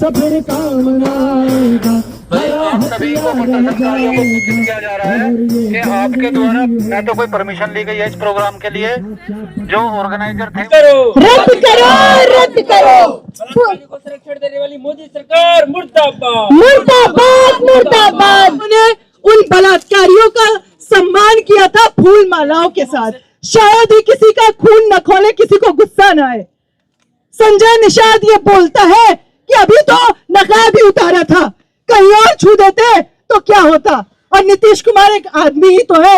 तो फिर काम ना आएगा। आप सभी को प्रदर्शनकारियों को सूचित किया जा रहा है कि आपके द्वारा न तो कोई परमिशन ली गई है इस प्रोग्राम के लिए, जो ऑर्गेनाइजर थे रद्द करो, रद्द करो। को संरक्षण देने वाली मोदी सरकार मुर्दाबाद, मुर्दाबाद, मुर्दाबाद। उन्होंने उन बलात्कारियों का सम्मान किया था फूल मालाओं के साथ। शायद ही किसी का खून न खोले, किसी को गुस्सा न आए। संजय निषाद ये बोलता है कि अभी तो नकाब ही उतारा था, कहीं और छू देते तो क्या होता। और नीतीश कुमार एक आदमी ही तो है।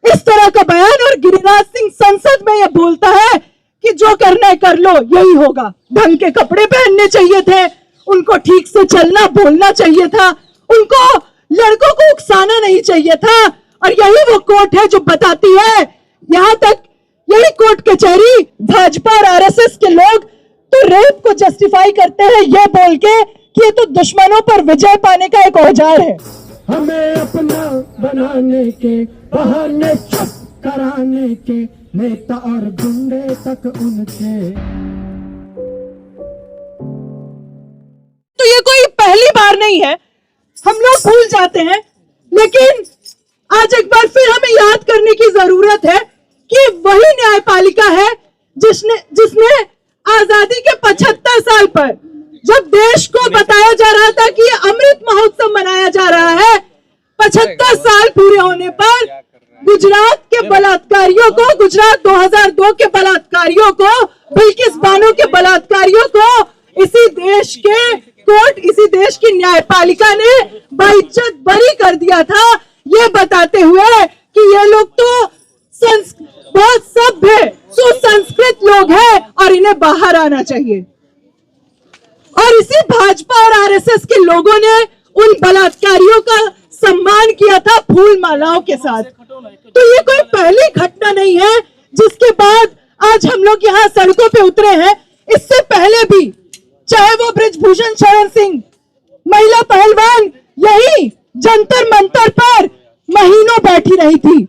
इस तरह का बयान। और गिरिराज सिंह संसद में ये बोलता है कि जो करना है कर लो, यही होगा। ढंग के कपड़े पहनने चाहिए थे उनको, ठीक से चलना बोलना चाहिए था उनको, लड़कों को उकसाना नहीं चाहिए था। और यही वो कोर्ट है जो बताती है, यहां तक यही कोर्ट कचहरी भाजपा और आरएसएस के लोग तो रेप को जस्टिफाई करते हैं ये बोल के कि ये तो दुश्मनों पर विजय पाने का एक औजार है। हमें अपना बनाने के बहाने चुप कराने के, नेता और गुंडे तक उनके। तो ये कोई पहली बार नहीं है, हम लोग भूल जाते हैं, लेकिन आज एक बार फिर हमें याद करने की जरूरत है कि वही न्यायपालिका है जिसने आजादी के 75 साल पर, जब देश को बताया जा रहा था कि अमृत महोत्सव मनाया जा रहा है, 75 साल पूरे होने पर गुजरात के बलात्कारियों को, गुजरात 2002 के बलात्कारियों को, बिल्किस बानो के बलात्कारियों को इसी देश के कोर्ट, इसी देश की न्यायपालिका ने बाइज्जत बरी कर दिया था, ये बताते हुए कि ये लोग तो बहुत सभ्य सुसंस्कृत लोग हैं और इन्हें बाहर आना चाहिए। और इसी भाजपा और आरएसएस के लोगों ने उन बलात्कारियों का सम्मान किया था फूल मालाओं के साथ। तो ये कोई पहली घटना नहीं है जिसके बाद आज हम लोग यहाँ सड़कों पे उतरे हैं। इससे पहले भी, चाहे वो बृजभूषण शरण सिंह महिला पहलवान यही जंतर मंतर पर महीनों बैठी रही थी,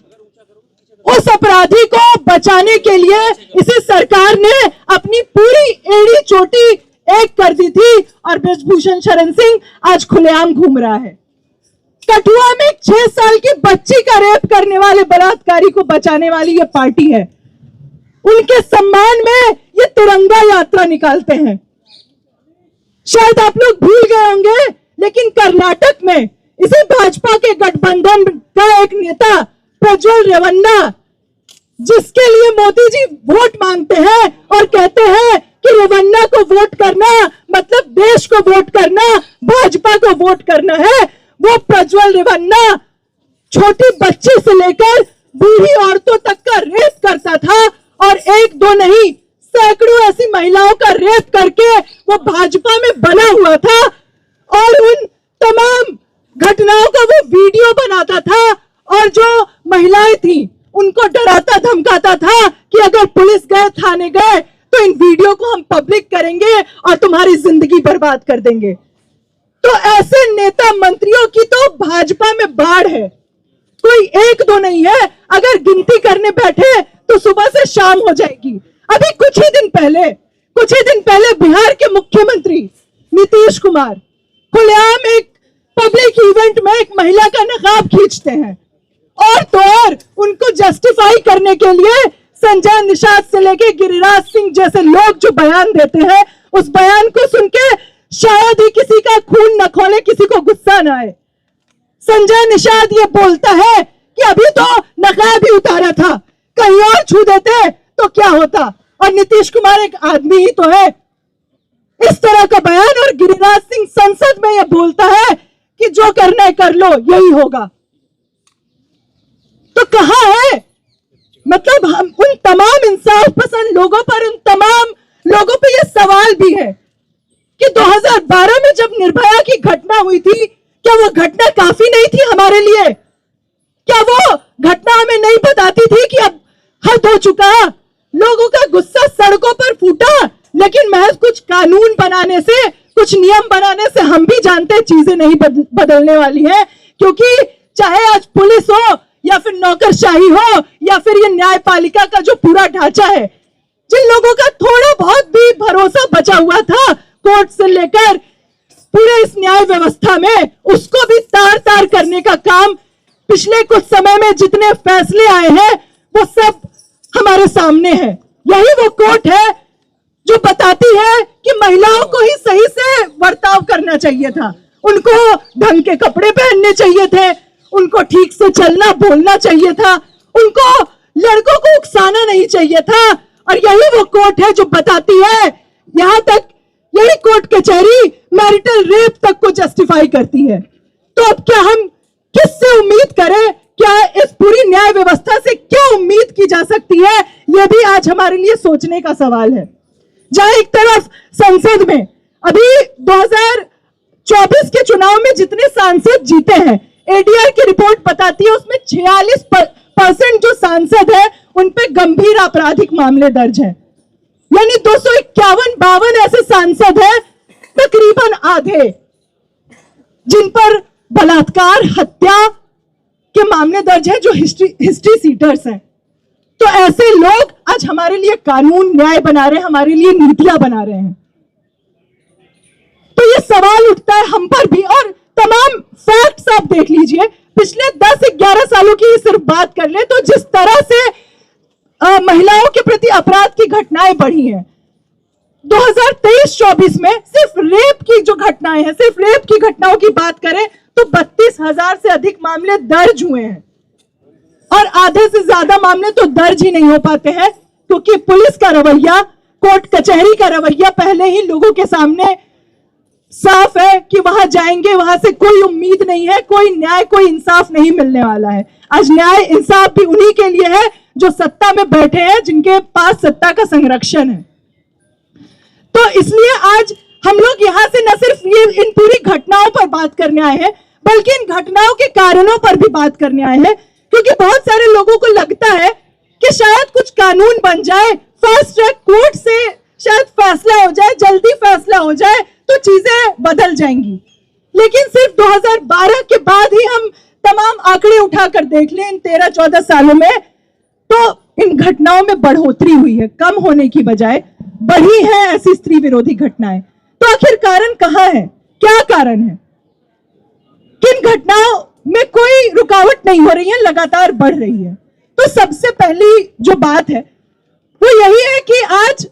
उस अपराधी को बचाने के लिए इसी सरकार ने अपनी पूरी एड़ी चोटी एक कर दी थी और बृजभूषण शरण सिंह आज खुलेआम घूम रहा है। कठुआ में 6 साल की बच्ची का रेप करने वाले बलात्कारी को बचाने वाली ये पार्टी है। उनके सम्मान में ये तिरंगा यात्रा निकालते हैं। शायद आप लोग भूल गए होंगे, लेकिन कर्नाटक में इसी भाजपा के गठबंधन का एक नेता प्रज्वल रेवन्ना, जिसके लिए मोदी जी वोट मांगते हैं और कहते हैं कि रेवन्ना को वोट करना मतलब देश को वोट करना, भाजपा को वोट करना है, वो प्रज्वल रेवन्ना छोटी बच्ची से लेकर बूढ़ी औरतों तक का रेप करता था। और एक दो नहीं, सैकड़ों ऐसी महिलाओं का रेप करके वो भाजपा में बना हुआ था और उन तमाम घटनाओं का वो वीडियो बनाता था और जो महिलाएं थी उनको डराता धमकाता था कि अगर पुलिस गए, थाने गए तो इन वीडियो को हम पब्लिक करेंगे और तुम्हारी जिंदगी बर्बाद कर देंगे। तो ऐसे नेता मंत्रियों की तो भाजपा में बाढ़ है, कोई एक दो नहीं है। अगर गिनती करने बैठे तो सुबह से शाम हो जाएगी। अभी कुछ ही दिन पहले बिहार के मुख्यमंत्री नीतीश कुमार खुलेआम एक पब्लिक इवेंट में एक महिला का नकाब खींचते हैं और तो और उनको जस्टिफाई करने के लिए संजय निषाद से लेके गिरिराज सिंह जैसे लोग जो बयान देते हैं, उस बयान को सुन के शायद ही किसी का खून न खोले, किसी को गुस्सा न आए। संजय निषाद ये बोलता है कि अभी तो नकाब ही उतारा था, कहीं और छू देते तो क्या होता। और नीतीश कुमार एक आदमी ही तो है। इस तरह का बयान। और गिरिराज सिंह संसद में ये बोलता है कि जो करना है कर लो, यही होगा। तो कहां है, मतलब हम उन तमाम इंसाफ पसंद लोगों पर, उन तमाम लोगों पर यह सवाल भी है कि 2012 में जब निर्भया की घटना हुई थी, क्या वो घटना काफी नहीं थी हमारे लिए? क्या वो घटना हमें नहीं बताती थी कि अब हद हो चुका, लोगों का गुस्सा सड़कों पर फूटा, लेकिन महज कुछ कानून बनाने से, कुछ नियम बनाने से हम भी जानते हैं चीजें नहीं बदलने वाली है। क्योंकि चाहे आज पुलिस हो या फिर नौकरशाही हो या फिर ये न्यायपालिका का जो पूरा ढांचा है, जिन लोगों का थोड़ा बहुत भी भरोसा बचा हुआ था कोर्ट से लेकर पूरे इस न्याय व्यवस्था में, उसको भी तार तार करने का काम पिछले कुछ समय में जितने फैसले आए हैं वो सब हमारे सामने है। यही वो कोर्ट है जो बताती है कि महिलाओं को ही सही से बर्ताव करना चाहिए था, उनको ढंग के कपड़े पहनने चाहिए थे, उनको ठीक से चलना बोलना चाहिए था, उनको लड़कों को उकसाना नहीं चाहिए था। और यही वो कोर्ट है जो बताती है, यहां तक यही कोर्ट कचहरी मैरिटल रेप तक को जस्टिफाई करती है। तो अब क्या हम किससे उम्मीद करें? क्या इस पूरी न्याय व्यवस्था से क्या उम्मीद की जा सकती है? यह भी आज हमारे लिए सोचने का सवाल है। जहां एक तरफ संसद में अभी 2024 के चुनाव में जितने सांसद जीते हैं, एडीआर की रिपोर्ट बताती है उसमें 46% जो सांसद है उन पे गंभीर आपराधिक मामले दर्ज है। यानी 251-52 ऐसे सांसद हैं, तकरीबन आधे, जिन पर बलात्कार, हत्या के मामले दर्ज है, जो हिस्ट्री सीटर्स हैं। तो ऐसे लोग आज हमारे लिए कानून न्याय बना रहे हैं, हमारे लिए नीतियां बना रहे हैं। तो ये सवाल उठता है हम पर भी, और तमाम फैक्ट्स आप देख लीजिए, पिछले 10-11 सालों की सिर्फ बात कर ले तो जिस तरह से महिलाओं के प्रति अपराध की घटनाएं बढ़ी हैं, 2023-24 में सिर्फ रेप की जो घटनाएं हैं, सिर्फ रेप की घटनाओं की बात करें तो 32,000 से अधिक मामले दर्ज हुए हैं। और आधे से ज्यादा मामले तो दर्ज ही नहीं हो पाते हैं, क्योंकि पुलिस का रवैया, कोर्ट कचहरी का रवैया पहले ही लोगों के सामने साफ है कि वहां जाएंगे, वहां से कोई उम्मीद नहीं है, कोई न्याय, कोई इंसाफ नहीं मिलने वाला है। आज न्याय इंसाफ भी उन्हीं के लिए है जो सत्ता में बैठे हैं, जिनके पास सत्ता का संरक्षण है। तो इसलिए आज हम लोग यहां से न सिर्फ ये इन पूरी घटनाओं पर बात करने आए हैं, बल्कि इन घटनाओं के कारणों पर भी बात करने आए हैं, क्योंकि बहुत सारे लोगों को लगता है कि शायद कुछ कानून बन जाए, फास्ट ट्रैक कोर्ट से शायद फैसला हो जाए, जल्दी फैसला हो जाए तो चीजें बदल जाएंगी। लेकिन सिर्फ 2012 के बाद ही हम तमाम आंकड़े उठाकर देख लें इन 13-14 सालों में, तो इन घटनाओं में बढ़ोतरी हुई है, कम होने की बजाय बढ़ी है ऐसी स्त्री विरोधी घटनाएं। तो आखिर कारण कहां है? क्या कारण है? किन घटनाओं में कोई रुकावट नहीं हो रही है, लगातार बढ़ रही है? तो सबसे पहली जो बात है वो यही है कि आज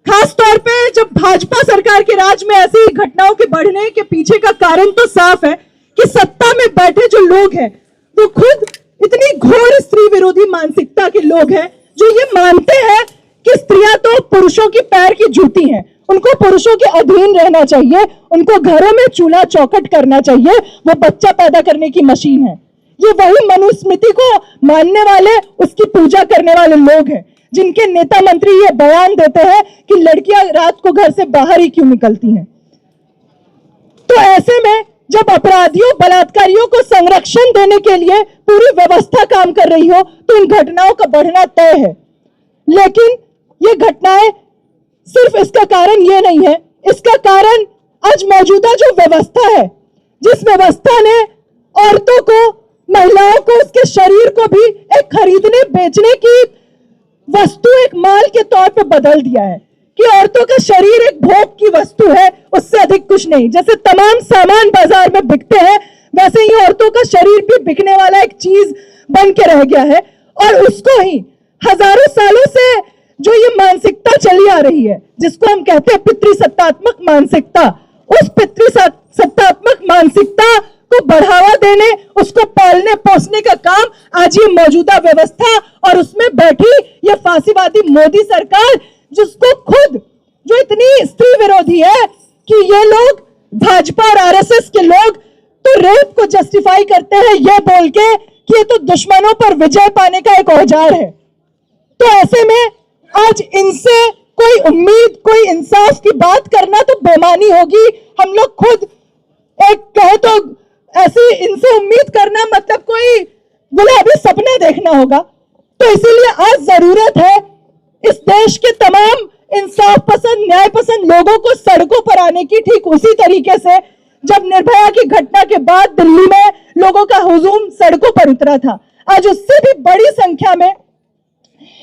खास तौर पे जब भाजपा सरकार के राज में ऐसी घटनाओं के बढ़ने के पीछे का कारण तो साफ है कि सत्ता में बैठे जो लोग हैं वो खुद इतनी घोर स्त्री विरोधी मानसिकता के लोग हैं, जो ये मानते हैं कि स्त्रियां तो पुरुषों की पैर की जूती हैं, उनको पुरुषों के अधीन रहना चाहिए, उनको घरों में चूल्हा चौखट करना चाहिए, वो बच्चा पैदा करने की मशीन है। ये वही मनुस्मृति को मानने वाले, उसकी पूजा करने वाले लोग हैं, जिनके नेता मंत्री ये बयान देते हैं कि लड़कियां रात को घर से बाहर ही क्यों निकलती हैं। तो ऐसे में जब अपराधियों, बलात्कारियों को संरक्षण देने के लिए पूरी व्यवस्था काम कर रही हो, तो इन घटनाओं का बढ़ना तय है। लेकिन ये घटनाएं सिर्फ इसका कारण ये नहीं है, इसका कारण आज मौजूदा जो व्यवस्था है, जिस व्यवस्था ने औरतों को, महिलाओं को, उसके शरीर को भी एक खरीदने बेचने की वस्तु, एक माल के तौर पर बदल दिया है कि औरतों का शरीर एक भोग की वस्तु है, उससे अधिक कुछ नहीं। जैसे तमाम सामान बाजार में बिकते हैं, वैसे ही औरतों का शरीर भी बिकने वाला एक चीज बन के रह गया है। और उसको ही हजारों सालों से जो ये मानसिकता चली आ रही है, जिसको हम कहते हैं पितृसत्तात्मक मानसिकता, उस पितृसत्तात्मक मानसिकता को बढ़ावा देने, उसको पालने पोसने का काम आज ये मौजूदा व्यवस्था और उसमें बैठी ये फांसीवादी मोदी सरकार, जिसको खुद, जो इतनी स्त्री विरोधी है कि ये लोग, भाजपा और आरएसएस के लोग तो रेप को जस्टिफाई करते हैं ये बोल के कि ये तो दुश्मनों पर विजय पाने का एक औजार है। तो ऐसे में आज इनसे कोई उम्मीद, कोई इंसाफ की बात करना तो बेमानी होगी। हम लोग खुद एक कहे तो ऐसी इनसे उम्मीद करना मतलब कोई गुलाबी सपना देखना होगा। तो इसीलिए आज जरूरत है इस देश के तमाम इंसाफ पसंद, न्याय पसंद लोगों को सड़कों पर आने की, ठीक उसी तरीके से जब निर्भया की घटना के बाद दिल्ली में लोगों का हुजूम सड़कों पर उतरा था, आज उससे भी बड़ी संख्या में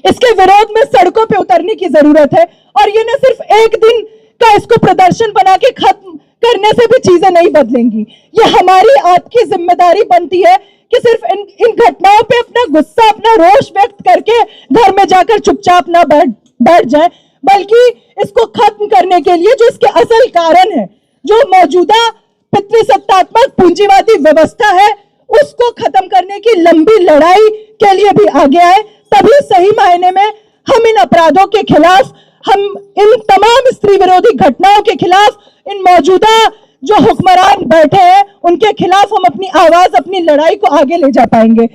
इसके विरोध में सड़कों पे उतरने की जरूरत है। और ये न सिर्फ एक दिन का इसको प्रदर्शन बना के खत्म करने से भी चीजें नहीं बदलेंगी। ये हमारी आपकी जिम्मेदारी बनती है कि सिर्फ इन घटनाओं पे अपना गुस्सा, अपना रोष व्यक्त करके घर में जाकर चुपचाप ना बैठ जाए, बल्कि इसको खत्म करने के लिए जो इसके असल कारण है, जो मौजूदा पितृसत्तात्मक पूंजीवादी व्यवस्था है, उसको खत्म करने की लंबी लड़ाई के लिए भी आगे आए। तभी सही मायने में हम इन अपराधों के खिलाफ, हम इन तमाम स्त्री विरोधी घटनाओं के खिलाफ, इन मौजूदा जो हुक्मरान बैठे हैं उनके खिलाफ हम अपनी आवाज, अपनी लड़ाई को आगे ले जा पाएंगे।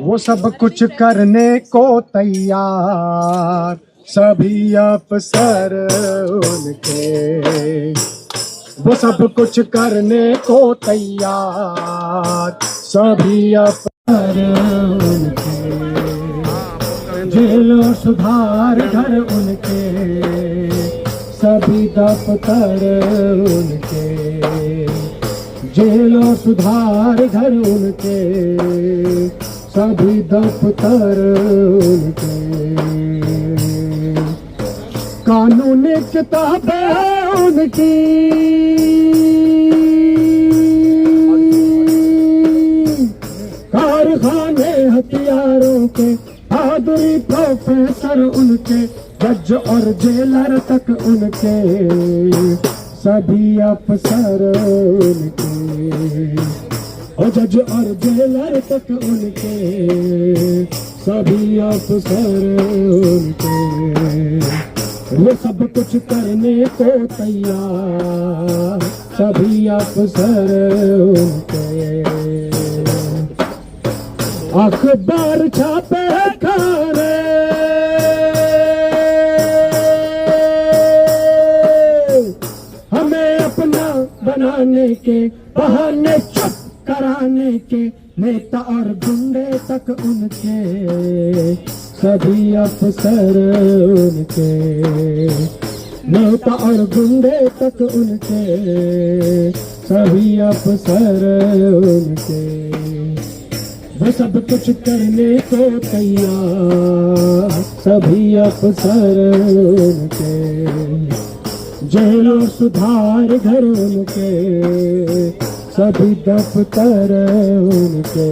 वो सब कुछ करने को तैयार सभी अफसर उनके, वो सब कुछ करने को तैयार सभी अफसर उनके, जेलों सुधार घर उनके, सभी दफ्तर उनके, जेलों सुधार घर उनके, सभी दफ्तर उनके, कानूनी किताबें उनकी, कारखाने हथियारों के, पादरी प्रोफेसर उनके, जज और जेलर तक उनके, सभी अफसर उनके, और जज और जेलर तक उनके, सभी अफसर उनके, वो सब कुछ करने को तैयार सभी अफसर उनके, अखबार छापे खाने, हमें अपना बनाने के, बहाने चुप कराने के, नेता और गुंडे तक उनके, सभी अफसर उनके, नेता और गुंडे तक उनके, सभी अफसर उनके, वो सब कुछ करने को तैयार सभी अफसर उनके, जेलों सुधार घर उनके, सभी दफ्तर उनके,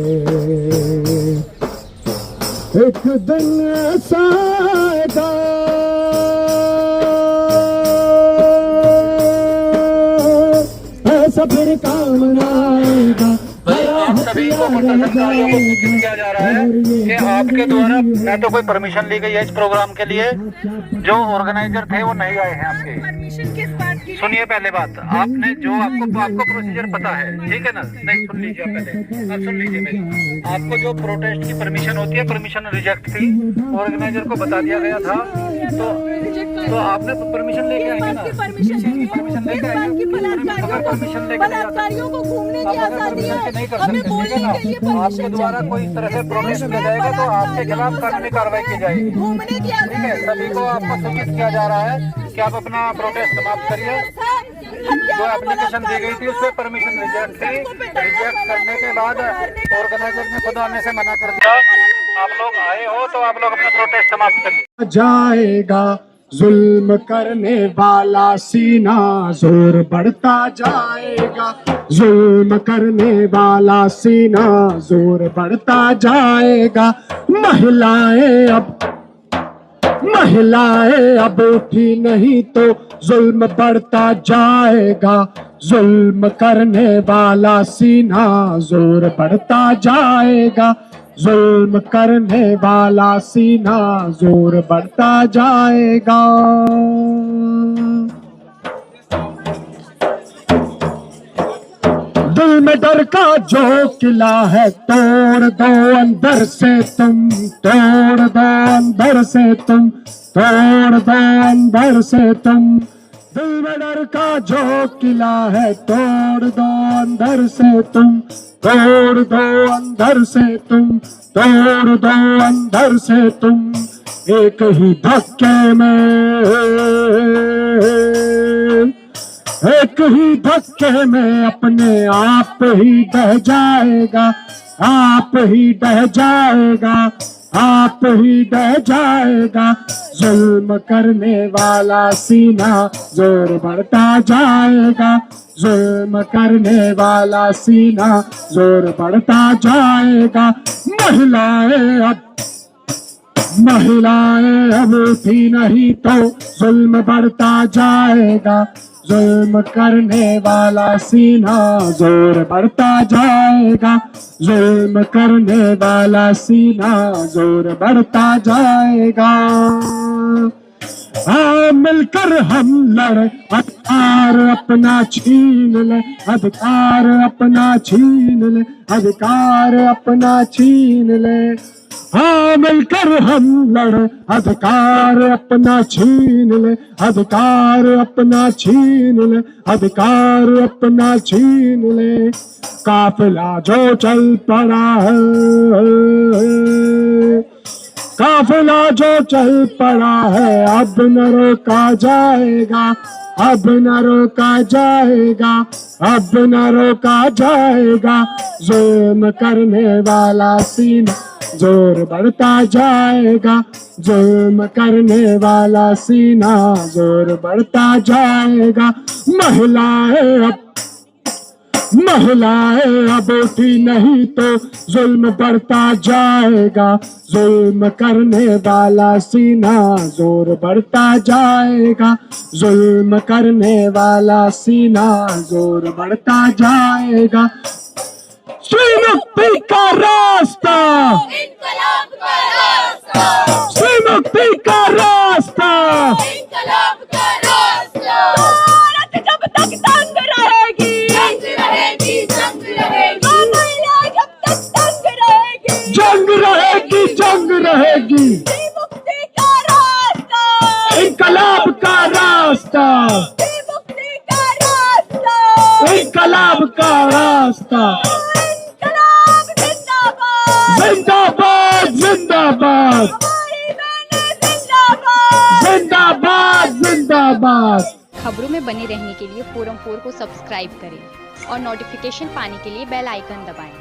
एक दिन ऐसा आएगा ऐसा फिर काम ना आएगा। आप सभी को प्रदर्शनकारियों को सूचित किया जा रहा है कि आपके द्वारा न तो कोई परमिशन ली गई है इस प्रोग्राम के लिए, जो ऑर्गेनाइजर थे वो नहीं आए हैं आपके। सुनिए पहले बात, आपने जो आपको प्रोसीजर पता है, ठीक है ना? नहीं, सुन लीजिए पहले, आप सुन लीजिए मेरी। आपको जो प्रोटेस्ट की परमिशन होती है, परमिशन रिजेक्ट थी, ऑर्गेनाइजर को बता दिया गया था, तो आपने परमिशन लेके आएंगे ना? परमिशन लेके आएंगे, परमिशन लेके बलात्कारियों को घूमने की आजादी है, हमें बोलने के लिए परमिशन। आपके द्वारा कोई इस तरह से प्रोटेस्ट किया जाएगा तो आपके खिलाफ कानूनी कार्रवाई की जाएगी। घूमने की ठीक है, सभी को आपको सूचित किया जा रहा है कि आप अपना प्रोटेस्ट समाप्त करिए। जो एप्लीकेशन दी गई थी उसमें परमिशन रिजेक्ट थी, रिजेक्ट करने के बाद ऑर्गेनाइजर ने खुद आने से मना कर दिया। आप लोग आए हो तो आप लोग अपना प्रोटेस्ट समाप्त करिए। जाएगा जुल्म करने वाला सीना जोर बढ़ता जाएगा, जुल्म करने वाला सीना जोर बढ़ता जाएगा। महिलाएं अब उठी नहीं तो जुल्म बढ़ता जाएगा, जुल्म करने वाला सीना जोर बढ़ता जाएगा, जुल्म करने वाला सीना जोर बढ़ता जाएगा। दिल में डर का जो किला है तोड़ दो अंदर से तुम, तोड़ दो अंदर से तुम, तोड़ दो अंदर से तुम। दिल में डर का जो किला है तोड़ दो अंदर से तुम, तोड़ दो अंदर से तुम, तोड़ दो अंदर से तुम। एक ही धक्के में, एक ही धक्के में अपने आप ही ढह जाएगा, आप ही ढह जाएगा, आप ही ढह जाएगा, जुल्म करने वाला सीना जोर बढ़ता जाएगा, जुल्म करने वाला सीना जोर बढ़ता जाएगा। महिलाएं अब उठी नहीं तो जुल्म बढ़ता जाएगा, जुल्म करने वाला सीना जोर बढ़ता जाएगा, जुल्म करने वाला सीना जोर बढ़ता जाएगा। हाँ मिलकर हम लड़े, अधिकार अपना छीन ले, अधिकार अपना छीन ले, अधिकार अपना छीन ले। हाँ मिलकर हम लड़े, अधिकार अपना छीन ले, अधिकार अपना छीन ले, अधिकार अपना छीन ले। काफिला जो चल पड़ा है, काफिला जो चल पड़ा है, अब न रोका जाएगा, अब न रोका जाएगा, अब न रोका जाएगा। जुल्म करने वाला सीना जोर बढ़ता जाएगा, जुल्म करने वाला सीना जोर बढ़ता जाएगा। महिलाएं अब उठी नहीं तो जुल्म बढ़ता जाएगा, जुल्म करने वाला सीना जोर बढ़ता जाएगा, जुल्म करने वाला सीना जोर बढ़ता जाएगा। श्री मुक्ति का रास्ता, इंकलाब का रास्ता, श्री मुक्ति का रास्ता, इंकलाब का रास्ता। औरत जब तक तंग रहेगी, जंग रहेगी, जंग रहेगी, महिला जब तक तंग रहेगी, जंग रहेगी, जंग रहेगी। श्री मुक्ति का रास्ता, इंकलाब का रास्ता, श्री मुक्ति का रास्ता, इंकलाब का रास्ता। इंकलाब जिंदाबाद, जिंदाबाद, जिंदाबाद, हमारी बहनें जिंदाबाद, जिंदाबाद, जिंदाबाद। खबरों में बने रहने के लिए फोरम 4 को सब्सक्राइब करें और नोटिफिकेशन पाने के लिए बेल आइकन दबाएं।